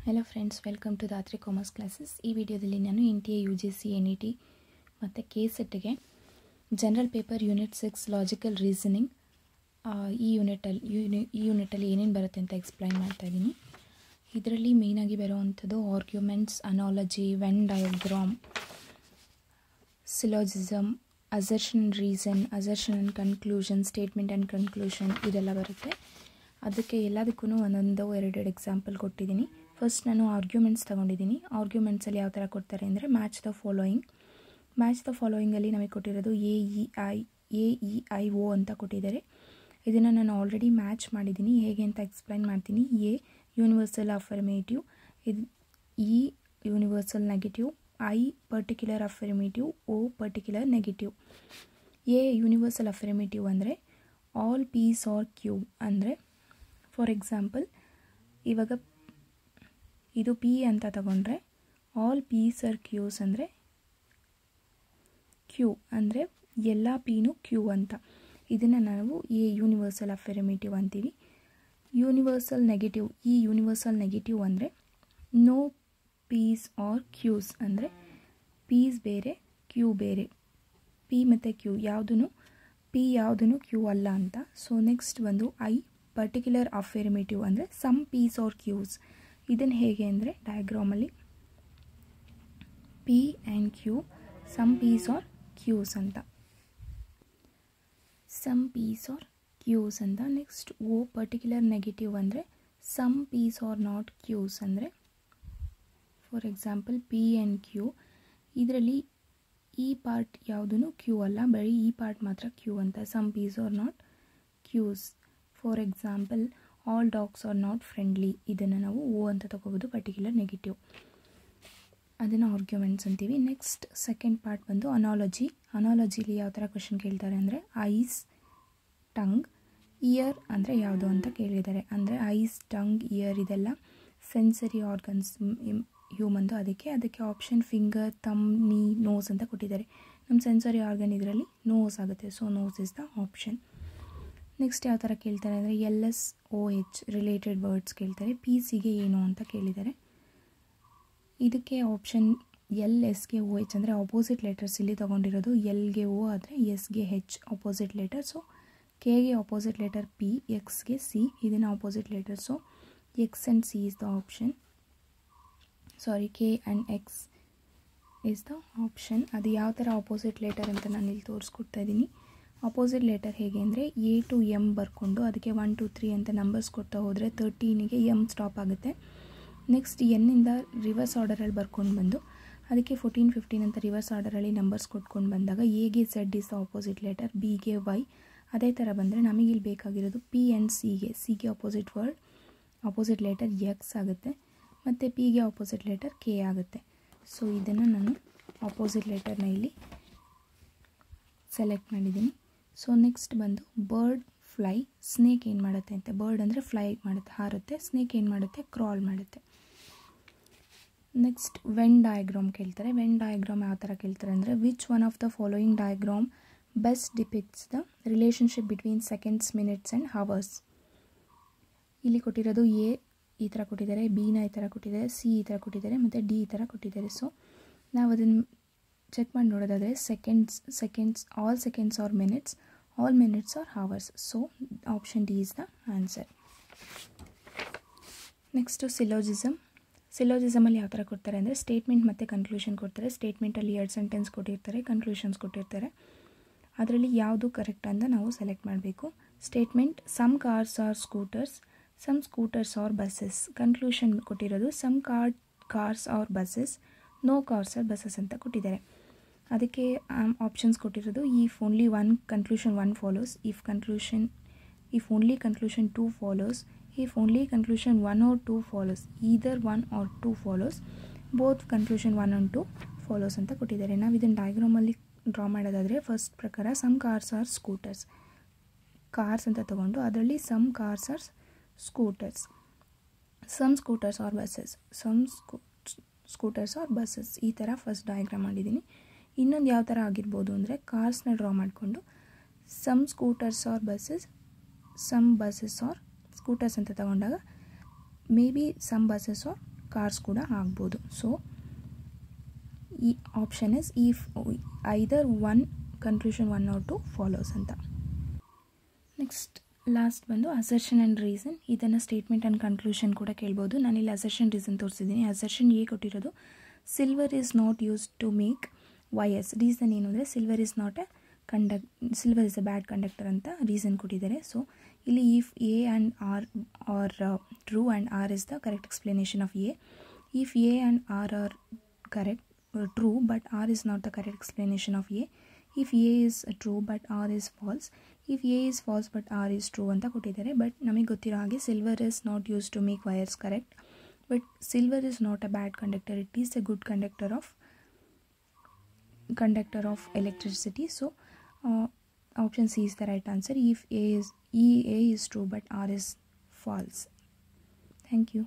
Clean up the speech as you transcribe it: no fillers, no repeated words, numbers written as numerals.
Hello friends, welcome to Dhatri commerce classes. ಈ ವಿಡಿಯೋದಲ್ಲಿ ನಾನು NTA UGC NET ಮತ್ತು KSETಗೆ general paper unit 6 logical reasoning ಈ ಯೂನಿಟಲ್ಲಿ ಏನೇನು ಬರುತ್ತೆ ಅಂತ ಎಕ್ಸ್ಪ್ಲೈನ್ ಮಾಡ್ತಾ ಇದ್ದೀನಿ. ಇದರಲ್ಲಿ ಮೇಯ್ನಾಗಿ ಬರುವಂಥದ್ದು arguments, analogy, Venn diagram, syllogism, assertion reason, assertion and conclusion, statement and conclusion ಇದೆಲ್ಲ ಬರುತ್ತೆ. ಅದಕ್ಕೆ ಎಲ್ಲದಕ್ಕೂ ಒಂದೊಂದು ಎರಡು ಎಕ್ಸಾಂಪಲ್ ಕೊಟ್ಟಿದ್ದೀನಿ. ಫಸ್ಟ್ ನಾನು ಆರ್ಗ್ಯುಮೆಂಟ್ಸ್ ತೊಗೊಂಡಿದ್ದೀನಿ. ಆರ್ಗ್ಯುಮೆಂಟ್ಸಲ್ಲಿ ಯಾವ ಥರ ಕೊಡ್ತಾರೆ ಅಂದರೆ ಮ್ಯಾಚ್ ದ ಫಾಲೋಯಿಂಗಲ್ಲಿ ನಮಗೆ ಕೊಟ್ಟಿರೋದು AEIO ಅಂತ ಕೊಟ್ಟಿದ್ದಾರೆ. ಇದನ್ನು ನಾನು ಆಲ್ರೆಡಿ ಮ್ಯಾಚ್ ಮಾಡಿದ್ದೀನಿ. ಹೇಗೆ ಅಂತ ಎಕ್ಸ್ಪ್ಲೈನ್ ಮಾಡ್ತೀನಿ. A universal affirmative, E universal negative, I particular affirmative, O particular negative. A universal affirmative ಅಂದರೆ ಆಲ್ ಪೀಸ್ ಆರ್ ಕ್ಯೂ ಅಂದರೆ, ಫಾರ್ ಎಕ್ಸಾಂಪಲ್ ಇವಾಗ ಇದು ಪಿ ಅಂತ ತಗೊಂಡ್ರೆ ಆಲ್ ಪೀಸ್ ಆರ್ ಕ್ಯೂಸ್ ಅಂದರೆ ಕ್ಯೂ ಅಂದರೆ ಎಲ್ಲ ಪಿನೂ ಕ್ಯೂ ಅಂತ. ಇದನ್ನು ನಾವು ಎ ಯೂನಿವರ್ಸಲ್ ಅಫರ್ಮೇಟಿವ್ ಅಂತೀವಿ. ಯೂನಿವರ್ಸಲ್ ನೆಗೆಟಿವ್, ಈ ಯೂನಿವರ್ಸಲ್ ನೆಗೆಟಿವ್ ಅಂದರೆ ನೋ ಪೀಸ್ ಆರ್ ಕ್ಯೂಸ್ ಅಂದರೆ ಪೀಸ್ ಬೇರೆ ಕ್ಯೂ ಬೇರೆ, ಪಿ ಮತ್ತು ಕ್ಯೂ ಯಾವುದೂ ಕ್ಯೂ ಅಲ್ಲ ಅಂತ. ಸೊ ನೆಕ್ಸ್ಟ್ ಒಂದು ಐ ಪರ್ಟಿಕ್ಯುಲರ್ ಅಫರ್ಮೇಟಿವ್ ಅಂದರೆ ಸಮ್ ಪೀಸ್ ಆರ್ ಕ್ಯೂಸ್. ಇದನ್ನು ಹೇಗೆ ಅಂದರೆ ಡಯಾಗ್ರಾಮಲ್ಲಿ P and Q some P's are Q's ಅಂತ, ಸಮ್ ಪೀಸ್ ಆರ್ ಕ್ಯೂಸ್ ಅಂತ. ನೆಕ್ಸ್ಟ್ ಓ ಪರ್ಟಿಕ್ಯುಲರ್ ನೆಗೆಟಿವ್ ಅಂದರೆ some P's are not Q's ಅಂದರೆ, for example P and Q, ಇದರಲ್ಲಿ ಈ ಪಾರ್ಟ್ ಯಾವುದೂ ಕ್ಯೂ ಅಲ್ಲ, ಬರೀ ಈ ಪಾರ್ಟ್ ಮಾತ್ರ ಕ್ಯೂ ಅಂತ. Some P's are not Q's. For example all dogs are not friendly, ಇದನ್ನು ನಾವು ಓ ಅಂತ ತಗೋಬೋದು, ಪರ್ಟಿಕ್ಯುಲರ್ ನೆಗೆಟಿವ್. ಅದನ್ನು ಆರ್ಗ್ಯುಮೆಂಟ್ಸ್ ಅಂತೀವಿ. ನೆಕ್ಸ್ಟ್ ಸೆಕೆಂಡ್ ಪಾರ್ಟ್ ಬಂದು ಅನಾಲಜಿಲಿ ಯಾವ ಥರ ಕ್ವೆಶನ್ ಕೇಳ್ತಾರೆ ಅಂದರೆ ಐಸ್, ಟಂಗ್, ಇಯರ್ ಅಂದರೆ ಯಾವುದು ಅಂತ ಕೇಳಿದ್ದಾರೆ. ಅಂದರೆ ಐಸ್, ಟಂಗ್, ಇಯರ್ ಇದೆಲ್ಲ ಸೆನ್ಸರಿ ಆರ್ಗನ್ಸ್ ಹ್ಯೂಮನ್ದು. ಅದಕ್ಕೆ option finger, thumb, knee, nose ಅಂತ ಕೊಟ್ಟಿದ್ದಾರೆ. ನಮ್ಮ ಸೆನ್ಸರಿ ಆರ್ಗನ್ ಇದರಲ್ಲಿ ನೋಸ್ ಆಗುತ್ತೆ. So nose is the option. Next ಯಾವ ಥರ ಕೇಳ್ತಾರೆ ಅಂದರೆ LSOH ರಿಲೇಟೆಡ್ ವರ್ಡ್ಸ್ ಕೇಳ್ತಾರೆ. PCಗೆ ಏನು ಅಂತ ಕೇಳಿದ್ದಾರೆ. ಇದಕ್ಕೆ ಆಪ್ಷನ್ LSಗೆ OH ಅಂದರೆ ಆಪೋಸಿಟ್ ಲೆಟರ್ಸ್ ಇಲ್ಲಿ ತೊಗೊಂಡಿರೋದು. Lಗೆ O ಆದರೆ Sಗೆ H ಆಪೋಸಿಟ್ ಲೆಟರ್. ಸೊ Kಗೆ ಆಪೋಸಿಟ್ ಲೆಟರ್ P, Xಗೆ C, ಇದನ್ನು opposite letter. So X and C is the option. K and X is the option. ಅದು ಯಾವ ಥರ ಆಪೋಸಿಟ್ ಲೆಟರ್ ಅಂತ ನಾನು ಇಲ್ಲಿ ತೋರಿಸ್ಕೊಡ್ತಾ ಇದ್ದೀನಿ. ಆಪೋಸಿಟ್ ಲೆಟರ್ ಹೇಗೆ ಅಂದರೆ A to M ಬರ್ಕೊಂಡು ಅದಕ್ಕೆ 1 2 3 ಅಂತ ನಂಬರ್ಸ್ ಕೊಡ್ತಾ ಹೋದರೆ 13ಗೆ M ಸ್ಟಾಪ್ ಆಗುತ್ತೆ. ನೆಕ್ಸ್ಟ್ ಎನ್ನಿಂದ ರಿವರ್ಸ್ ಆರ್ಡರಲ್ಲಿ ಬರ್ಕೊಂಡು ಬಂದು ಅದಕ್ಕೆ 14 15 ಅಂತ ರಿವರ್ಸ್ ಆರ್ಡರಲ್ಲಿ ನಂಬರ್ಸ್ ಕೊಟ್ಕೊಂಡು ಬಂದಾಗ Aಗೆ Z is the opposite letter, Bಗೆ Y. ಅದೇ ಥರ ಬಂದರೆ ನಮಗಿಲ್ಲಿ ಬೇಕಾಗಿರೋದು P ಆ್ಯಂಡ್ Cಗೆ ಆಪೋಸಿಟ್ ಲೆಟರ್ X ಆಗುತ್ತೆ ಮತ್ತು Pಗೆ ಆಪೋಸಿಟ್ ಲೆಟರ್ K ಆಗುತ್ತೆ. ಸೊ ಇದನ್ನು ನಾನು ಆಪೋಸಿಟ್ ಲೆಟರ್ನ ಇಲ್ಲಿ ಸೆಲೆಕ್ಟ್ ಮಾಡಿದ್ದೀನಿ. ಸೊ ನೆಕ್ಸ್ಟ್ ಬಂದು ಬರ್ಡ್, ಫ್ಲೈ, ಸ್ನೇಕ್ ಏನು ಮಾಡುತ್ತೆ ಅಂತ. ಬರ್ಡ್ ಅಂದರೆ ಫ್ಲೈ ಮಾಡುತ್ತೆ, ಹಾರುತ್ತೆ. ಸ್ನೇಕ್ ಏನು ಮಾಡುತ್ತೆ, ಕ್ರಾಲ್ ಮಾಡುತ್ತೆ. ನೆಕ್ಸ್ಟ್ ವೆನ್ ಡಯಾಗ್ರಾಮ್ ಕೇಳ್ತಾರೆ. ವೆನ್ ಡಯಾಗ್ರಾಮ್ ಯಾವ ಥರ ಕೇಳ್ತಾರೆ ಅಂದರೆ which one of the following diagram best depicts the relationship between seconds, minutes and hours. ಇಲ್ಲಿ ಕೊಟ್ಟಿರೋದು ಎ ಈ ಥರ ಕೊಟ್ಟಿದ್ದಾರೆ, ಬಿನ ಈ ಥರ ಕೊಟ್ಟಿದ್ದಾರೆ, ಸಿ ಈ ಥರ ಕೊಟ್ಟಿದ್ದಾರೆ ಮತ್ತು ಡಿ ಈ ಥರ ಕೊಟ್ಟಿದ್ದಾರೆ. ಸೊ ನಾವು ಅದನ್ನು ಚೆಕ್ ಮಾಡಿ ನೋಡೋದಾದರೆ seconds all seconds are minutes, all minutes are hours. So option D is the answer. Next ಸಿಲೋಜಿಸಮಲ್ಲಿ ಯಾವ ಥರ ಕೊಡ್ತಾರೆ ಅಂದರೆ ಸ್ಟೇಟ್ಮೆಂಟ್ ಮತ್ತು ಕನ್ಕ್ಲೂಷನ್ ಕೊಡ್ತಾರೆ. ಸ್ಟೇಟ್ಮೆಂಟಲ್ಲಿ 2 ಸೆಂಟೆನ್ಸ್ ಕೊಟ್ಟಿರ್ತಾರೆ, ಕನ್ಕ್ಲೂಷನ್ಸ್ ಕೊಟ್ಟಿರ್ತಾರೆ. ಅದರಲ್ಲಿ ಯಾವುದು ಕರೆಕ್ಟ್ ಅಂತ ನಾವು ಸೆಲೆಕ್ಟ್ ಮಾಡಬೇಕು. Statement some cars are scooters, some scooters are buses. Conclusion ಕೊಟ್ಟಿರೋದು some cars are buses, no cars are buses ಅಂತ ಕೊಟ್ಟಿದ್ದಾರೆ. ಅದಕ್ಕೆ ಆಪ್ಷನ್ಸ್ ಕೊಟ್ಟಿರೋದು if only one conclusion 1 follows, if only conclusion 2 follows, if only conclusion 1 or 2 follows, either 1 or 2 follows, both conclusion 1 and 2 follows ಅಂತ ಕೊಟ್ಟಿದ್ದಾರೆ. ನಾವು ಇದನ್ನು ಡಯಾಗ್ರಾಮಲ್ಲಿ ಡ್ರಾ ಮಾಡೋದಾದರೆ ಫಸ್ಟ್ ಪ್ರಕಾರ some cars are scooters, cars ಅಂತ ತೊಗೊಂಡು ಅದರಲ್ಲಿ some cars are scooters, some scooters are buses, scooters are buses, ಈ ಥರ ಫಸ್ಟ್ ಡಯಾಗ್ರಾಮ್ ಮಾಡಿದ್ದೀನಿ. ಇನ್ನೊಂದು ಯಾವ ಥರ ಆಗಿರ್ಬೋದು ಅಂದರೆ ಕಾರ್ಸ್ನ ಡ್ರಾ ಮಾಡಿಕೊಂಡು some scooters are buses, some buses are scooters ಅಂತ ತಗೊಂಡಾಗ maybe some buses are cars ಕೂಡ ಆಗ್ಬೋದು. ಸೊ ಈ option is if either one conclusion 1 or 2 follows ಅಂತ. ನೆಕ್ಸ್ಟ್ ಲಾಸ್ಟ್ ಬಂದು ಅಸರ್ಷನ್ ಆ್ಯಂಡ್ ರೀಸನ್. ಇದನ್ನು ಸ್ಟೇಟ್ಮೆಂಟ್ ಆ್ಯಂಡ್ ಕನ್ಕ್ಲೂಷನ್ ಕೂಡ ಕೇಳ್ಬೋದು. ನಾನಿಲ್ಲಿ ಅಸರ್ಷನ್ ರೀಸನ್ ತೋರಿಸಿದ್ದೀನಿ. ಅಸರ್ಷನ್ ಎ ಕೊಟ್ಟಿರೋದು silver is not use to make wires. Reason ಏನು ಅಂದರೆ silver is a bad conductor ಅಂತ ರೀಸನ್ ಕೊಟ್ಟಿದ್ದಾರೆ. ಸೊ ಇಲ್ಲಿ if A and R true and R is the correct explanation of A. If A and R are correct true but R is not the correct explanation of A. If A is true but R is false. If A is false but R is true ಅಂತ ಕೊಟ್ಟಿದ್ದಾರೆ. But ನಮಗೆ ಗೊತ್ತಿರೋ ಹಾಗೆ silver is not use to make wires correct. But silver is not a bad conductor, it is a good conductor of electricity. So option C is the right answer. If A is true but R is false. Thank you.